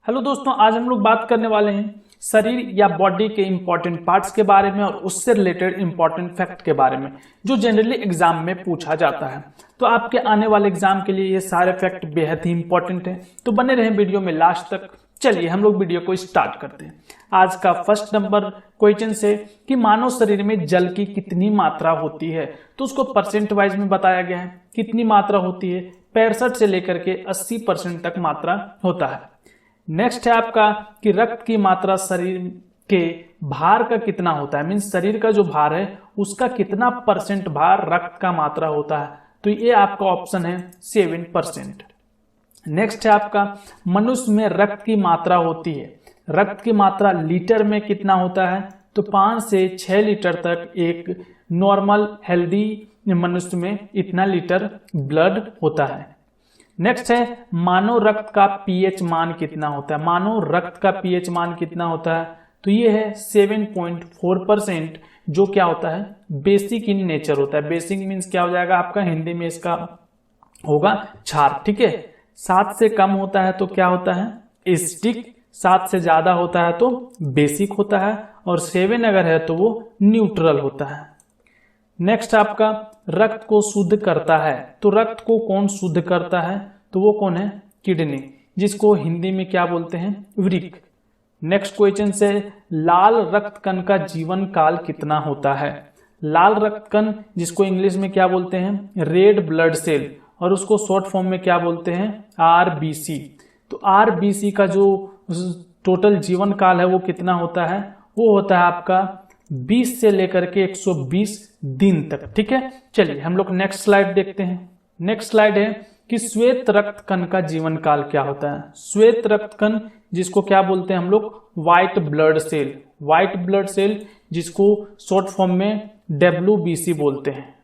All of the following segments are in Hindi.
हेलो दोस्तों, आज हम लोग बात करने वाले हैं शरीर या बॉडी के इंपॉर्टेंट पार्ट्स के बारे में और उससे रिलेटेड इंपॉर्टेंट फैक्ट के बारे में जो जनरली एग्जाम में पूछा जाता है। तो आपके आने वाले एग्जाम के लिए ये सारे फैक्ट बेहद ही इंपॉर्टेंट हैं, तो बने रहें वीडियो में लास्ट तक। चलिए हम लोग वीडियो को स्टार्ट करते हैं। आज का फर्स्ट नंबर क्वेश्चन से कि मानव शरीर में जल की कितनी मात्रा होती है, तो उसको परसेंट वाइज में बताया गया है। कितनी मात्रा होती है? 65 से लेकर के 80% तक मात्रा होता है। नेक्स्ट है आपका कि रक्त की मात्रा शरीर के भार का कितना होता है, मीन्स शरीर का जो भार है उसका कितना परसेंट भार रक्त का मात्रा होता है, तो ये आपका ऑप्शन है 7%। नेक्स्ट है आपका मनुष्य में रक्त की मात्रा होती है, रक्त की मात्रा लीटर में कितना होता है, तो 5 से 6 लीटर तक एक नॉर्मल हेल्दी मनुष्य में इतना लीटर ब्लड होता है। नेक्स्ट है मानव रक्त का पीएच मान कितना होता है, मानव रक्त का पीएच मान कितना होता है, तो ये है 7.4%, जो क्या होता है बेसिक इन नेचर होता है। बेसिक मीन्स क्या हो जाएगा आपका, हिंदी में इसका होगा क्षार, ठीक है। 7 से कम होता है तो क्या होता है एसिडिक, 7 से ज्यादा होता है तो बेसिक होता है, और 7 अगर है तो वो न्यूट्रल होता है। नेक्स्ट आपका रक्त को शुद्ध करता है, तो रक्त को कौन शुद्ध करता है, तो वो कौन है किडनी, जिसको हिंदी में क्या बोलते हैं वृक्क। नेक्स्ट क्वेश्चन से लाल रक्त कण का जीवन काल कितना होता है। लाल रक्त कण जिसको इंग्लिश में क्या बोलते हैं रेड ब्लड सेल, और उसको शॉर्ट फॉर्म में क्या बोलते हैं आरबीसी। तो आरबीसी का जो टोटल जीवन काल है वो कितना होता है, वो होता है आपका 20 से लेकर के 120 दिन तक, ठीक है। चलिए हम लोग नेक्स्ट स्लाइड देखते हैं। नेक्स्ट स्लाइड है कि श्वेत रक्त कण का जीवन काल क्या होता है। श्वेत रक्त कण जिसको क्या बोलते हैं हम लोग white blood cell, white blood cell जिसको शॉर्ट फॉर्म में डब्ल्यूबीसी बोलते हैं,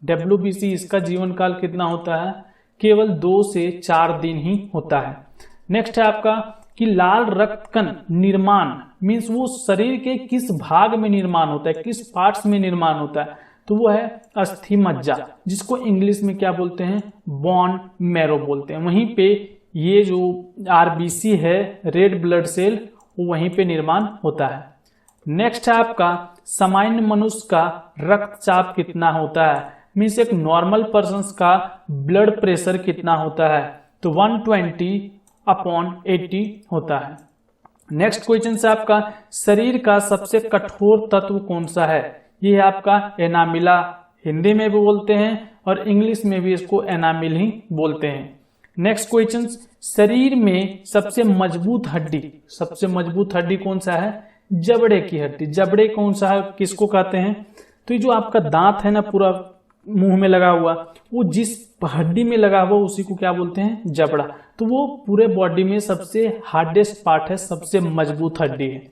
डब्ल्यूबीसी इसका जीवन काल कितना होता है, केवल 2 से 4 दिन ही होता है। नेक्स्ट है आपका कि लाल रक्त कण निर्माण मीन्स वो शरीर के किस भाग में निर्माण होता है, किस पार्ट्स में निर्माण होता है, तो वो है अस्थि मज्जा, जिसको इंग्लिश में क्या बोलते हैं बोन मैरो बोलते हैं। वहीं पे ये जो आरबीसी है रेड ब्लड सेल वो वहीं पे निर्माण होता है। नेक्स्ट है आपका सामान्य मनुष्य का रक्तचाप कितना होता है, मीन्स एक नॉर्मल पर्सन का ब्लड प्रेशर कितना होता है, तो 120/80 होता है। नेक्स्ट क्वेश्चन से आपका शरीर का सबसे कठोर तत्व कौन सा है, ये है आपका एनामिला, हिंदी में भी बोलते हैं और इंग्लिश में भी इसको एनामिल ही बोलते हैं। नेक्स्ट क्वेश्चन शरीर में सबसे मजबूत हड्डी कौन सा है, जबड़े की हड्डी। जबड़े कौन सा है, किसको कहते हैं, तो ये जो आपका दांत है ना पूरा मुंह में लगा हुआ, वो जिस हड्डी में लगा हुआ उसी को क्या बोलते हैं जबड़ा। तो वो पूरे बॉडी में सबसे हार्डेस्ट पार्ट है, सबसे मजबूत हड्डी है।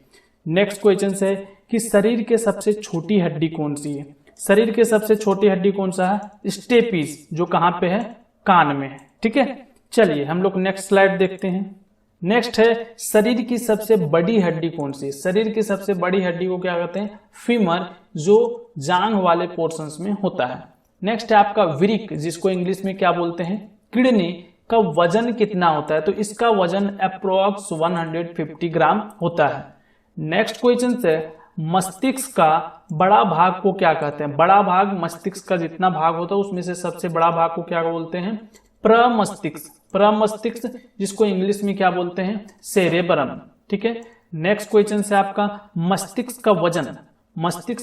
नेक्स्ट क्वेश्चन है कि शरीर के सबसे छोटी हड्डी कौन सी है। शरीर के सबसे छोटी हड्डी कौन सा है, स्टेपीज, जो कहाँ पे है कान में है, ठीक है। चलिए हम लोग नेक्स्ट स्लाइड देखते हैं। नेक्स्ट है शरीर की सबसे बड़ी हड्डी कौन सी है। शरीर की सबसे बड़ी हड्डी को क्या कहते हैं फीमर, जो जांघ वाले पोर्शंस में होता है। नेक्स्ट है आपका वृक्क, जिसको इंग्लिश में क्या बोलते हैं किडनी, का वजन कितना होता है, तो इसका वजन अप्रोक्स 150 ग्राम होता है। नेक्स्ट क्वेश्चन है मस्तिष्क का बड़ा भाग को क्या कहते हैं। बड़ा भाग मस्तिष्क का जितना भाग होता है उसमें से सबसे बड़ा भाग को क्या बोलते हैं प्रमस्तिष्क, जिसको इंग्लिश में क्या बोलते हैं सेरेब्रम, ठीक है। नेक्स्ट क्वेश्चन है आपका मस्तिष्क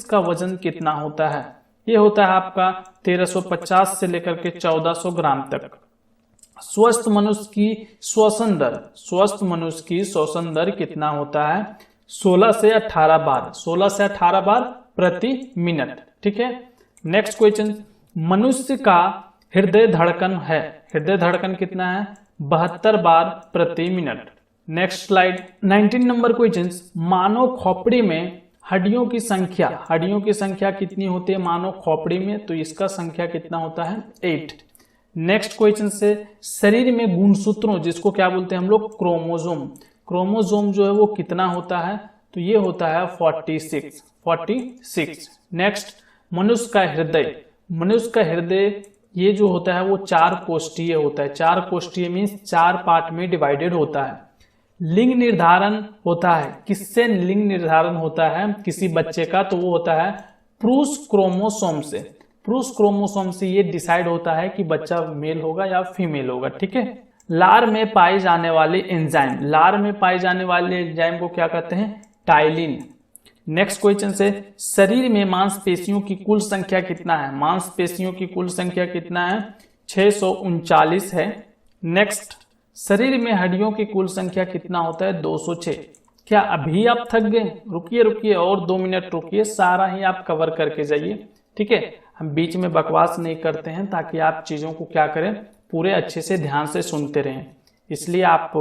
का वजन कितना होता है, ये होता है आपका 1350 से लेकर के 1400 ग्राम तक। स्वस्थ मनुष्य की श्वसन दर कितना होता है, 16 से 18 बार प्रति मिनट, ठीक है। नेक्स्ट क्वेश्चन मनुष्य का हृदय धड़कन कितना है, 72 बार प्रति मिनट। नेक्स्ट स्लाइड 19 नंबर क्वेश्चन मानव खोपड़ी में हड्डियों की संख्या कितनी होती है मानव खोपड़ी में, तो इसका संख्या कितना होता है 8। नेक्स्ट क्वेश्चन से शरीर में गुणसूत्रों जिसको क्या बोलते हैं हम लोग क्रोमोसोम जो है वो कितना होता है, तो ये होता है 46। नेक्स्ट मनुष्य का हृदय ये जो होता है वो 4 कोष्ठीय होता है। 4 कोष्ठीय मीन्स 4 पार्ट में डिवाइडेड होता है। लिंग निर्धारण होता है, किससे लिंग निर्धारण होता है किसी बच्चे का, तो वो होता है पुरुष क्रोमोसोम से। पुरुष क्रोमोसोम से ये डिसाइड होता है कि बच्चा मेल होगा या फीमेल होगा, ठीक है। लार में पाए जाने वाले एंजाइम, लार में पाए जाने वाले एंजाइम को क्या कहते हैं, टाइलिन। नेक्स्ट क्वेश्चन से शरीर में मांसपेशियों की कुल संख्या कितना है, मांसपेशियों की कुल संख्या कितना है, 639 है। नेक्स्ट, शरीर में हड्डियों की कुल संख्या कितना होता है, 206। क्या अभी आप थक गए, रुकिए रुकिए और 2 मिनट रुकिए, सारा ही आप कवर करके जाइए, ठीक है। हम बीच में बकवास नहीं करते हैं ताकि आप चीजों को क्या करें, पूरे अच्छे से ध्यान से सुनते रहें, इसलिए आप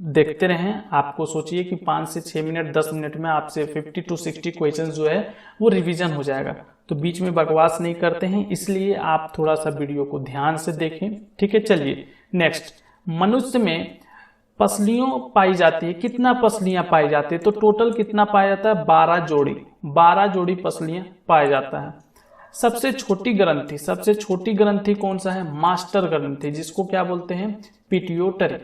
देखते रहें। आपको सोचिए कि 5 से 6 मिनट 10 मिनट में आपसे 50 to 60 क्वेश्चन जो है वो रिवीजन हो जाएगा। तो बीच में बकवास नहीं करते हैं, इसलिए आप थोड़ा सा वीडियो को ध्यान से देखें, ठीक है। चलिए नेक्स्ट, मनुष्य में पसलियों पाई जाती है, कितना पसलियां पाई जाती है, तो टोटल कितना पाया जाता है, 12 जोड़ी पसलियां पाया जाता है। सबसे छोटी ग्रंथि, सबसे छोटी ग्रंथि कौन सा है, मास्टर ग्रंथि, जिसको क्या बोलते हैं, पिट्यूटरी।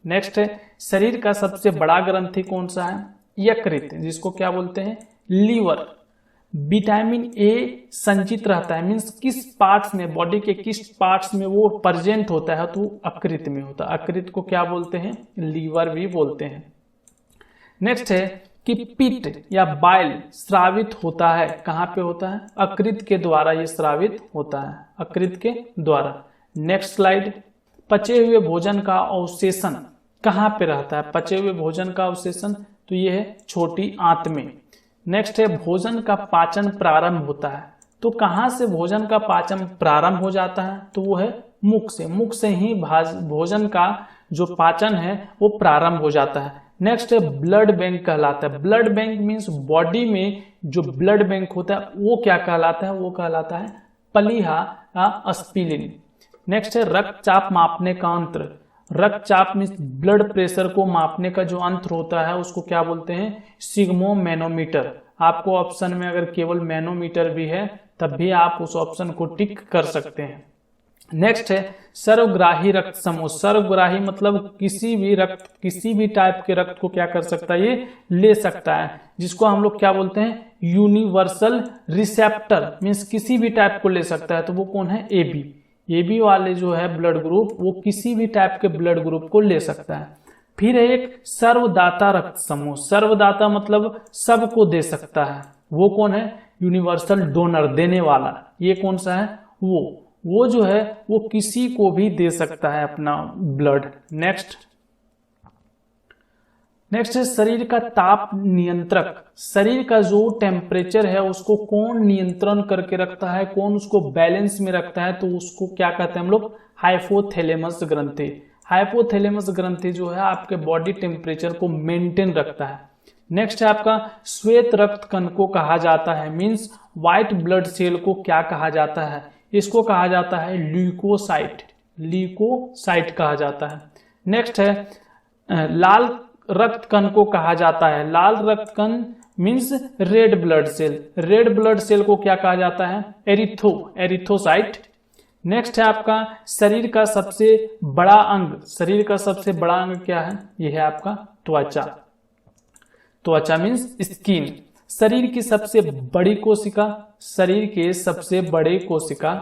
नेक्स्ट है, शरीर का सबसे बड़ा ग्रंथि कौन सा है, यकृत, जिसको क्या बोलते हैं, लीवर। विटामिन ए संचित रहता है, मीन्स किस पार्ट्स में, बॉडी के किस पार्ट्स में वो प्रेजेंट होता है, तो यकृत में होता है। यकृत को क्या बोलते हैं, लीवर भी बोलते हैं। नेक्स्ट है कि पित्त या बाइल स्रावित होता है, कहाँ पे होता है, यकृत के द्वारा ये स्रावित होता है, यकृत के द्वारा। नेक्स्ट स्लाइड, पचे हुए भोजन का अवशेषण कहाँ पे रहता है, पचे हुए भोजन का अवशेषण, तो ये है छोटी आंत में। नेक्स्ट है, भोजन का पाचन प्रारंभ होता है, तो कहाँ से भोजन का पाचन प्रारंभ हो जाता है, तो वो है मुख से, मुख से ही भोजन का जो पाचन है वो प्रारंभ हो जाता है। नेक्स्ट है, ब्लड बैंक कहलाता है, ब्लड बैंक मीन्स बॉडी में जो ब्लड बैंक होता है वो क्या कहलाता है, वो कहलाता है प्लीहा स्प्लीन। नेक्स्ट है, रक्तचाप मापने का यंत्र, रक्तचाप मीन्स ब्लड प्रेशर को मापने का जो यंत्र होता है उसको क्या बोलते हैं, सिग्मोमैनोमीटर। आपको ऑप्शन में अगर केवल मैनोमीटर भी है तब भी आप उस ऑप्शन को टिक कर सकते हैं। नेक्स्ट है, सर्वग्राही रक्त समूह, सर्वग्राही मतलब किसी भी टाइप के रक्त को क्या कर सकता है, ये ले सकता है, जिसको हम लोग क्या बोलते हैं, यूनिवर्सल रिसेप्टर, मीन्स किसी भी टाइप को ले सकता है, तो वो कौन है, एबी वाले जो है ब्लड ग्रुप, वो किसी भी टाइप के ब्लड ग्रुप को ले सकता है। फिर एक सर्वदाता रक्त समूह, सर्वदाता मतलब सबको दे सकता है, वो कौन है, यूनिवर्सल डोनर, देने वाला। ये कौन सा है, वो जो है वो किसी को भी दे सकता है अपना ब्लड। नेक्स्ट है, शरीर का ताप नियंत्रक, शरीर का जो टेम्परेचर है उसको कौन नियंत्रण करके रखता है, कौन उसको बैलेंस में रखता है, तो उसको क्या कहते हैं हम लोग, हाइपोथैलेमस ग्रंथि। हाइपोथैलेमस ग्रंथि जो है आपके बॉडी टेम्परेचर को मेंटेन रखता है। नेक्स्ट है आपका श्वेत रक्त कण को कहा जाता है, मीन्स व्हाइट ब्लड सेल को क्या कहा जाता है, इसको कहा जाता है ल्यूकोसाइट, ल्यूकोसाइट कहा जाता है। नेक्स्ट है, लाल रक्त कण को कहा जाता है, लाल रक्त कण means red blood cell, red blood cell को क्या कहा जाता है, एरिथ्रोसाइट। नेक्स्ट है आपका शरीर का सबसे बड़ा अंग, शरीर का सबसे बड़ा अंग क्या है, यह है आपका त्वचा, त्वचा मीन्स स्किन। शरीर की सबसे बड़ी कोशिका, शरीर के सबसे बड़े कोशिका,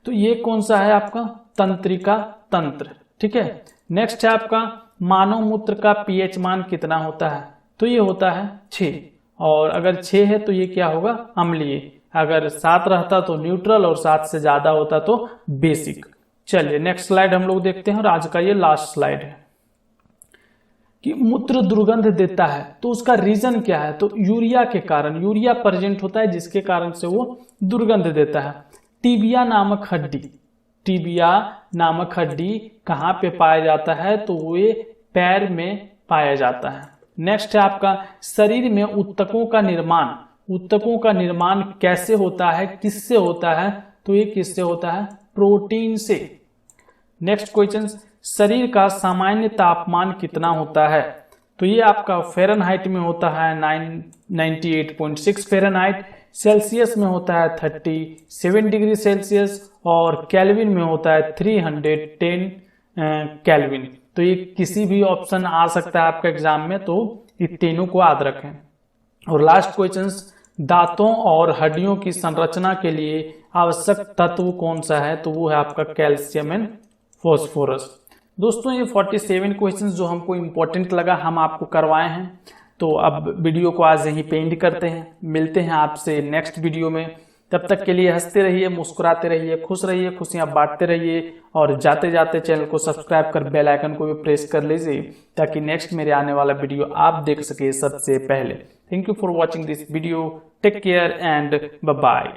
तो ये कौन सा है आपका, तंत्रिका तंत्र, ठीक है। नेक्स्ट है आपका मानव मूत्र का पीएच मान कितना होता है, तो ये होता है 6, और अगर 6 है तो ये क्या होगा, अम्लीय, अगर 7 रहता तो न्यूट्रल और 7 से ज्यादा होता तो बेसिक। चलिए नेक्स्ट स्लाइड हम लोग देखते हैं, और आज का ये लास्ट स्लाइड है कि मूत्र दुर्गंध देता है, तो उसका रीजन क्या है, तो यूरिया के कारण, यूरिया प्रेजेंट होता है जिसके कारण से वो दुर्गंध देता है। टीबिया नामक हड्डी, टीबिया नामक हड्डी कहाँ पे पाया जाता है, तो वे पैर में पाया जाता है। नेक्स्ट है आपका शरीर में ऊतकों का निर्माण, ऊतकों का निर्माण कैसे होता है, किससे होता है, तो ये किससे होता है, प्रोटीन से। नेक्स्ट क्वेश्चन, शरीर का सामान्य तापमान कितना होता है, तो ये आपका फ़ारेनहाइट में होता है 98.6 फ़ारेनहाइट, सेल्सियस में होता है 37 डिग्री सेल्सियस, और केल्विन में होता है 310 केल्विन। तो ये किसी भी ऑप्शन आ सकता है आपका एग्जाम में, तो ये तीनों को याद रखें। और लास्ट क्वेश्चंस, दांतों और हड्डियों की संरचना के लिए आवश्यक तत्व कौन सा है, तो वो है आपका कैल्शियम एंड फॉस्फोरस। दोस्तों ये 47 क्वेश्चंस जो हमको इम्पोर्टेंट लगा हम आपको करवाए हैं। तो अब वीडियो को आज यहीं पे एंड करते हैं, मिलते हैं आपसे नेक्स्ट वीडियो में। तब तक के लिए हंसते रहिए, मुस्कुराते रहिए, खुश रहिए, खुशियां बांटते रहिए और जाते जाते चैनल को सब्सक्राइब कर बेल आइकन को भी प्रेस कर लीजिए ताकि नेक्स्ट मेरे आने वाला वीडियो आप देख सके सबसे पहले। Thank you for watching this video, take care and bye bye.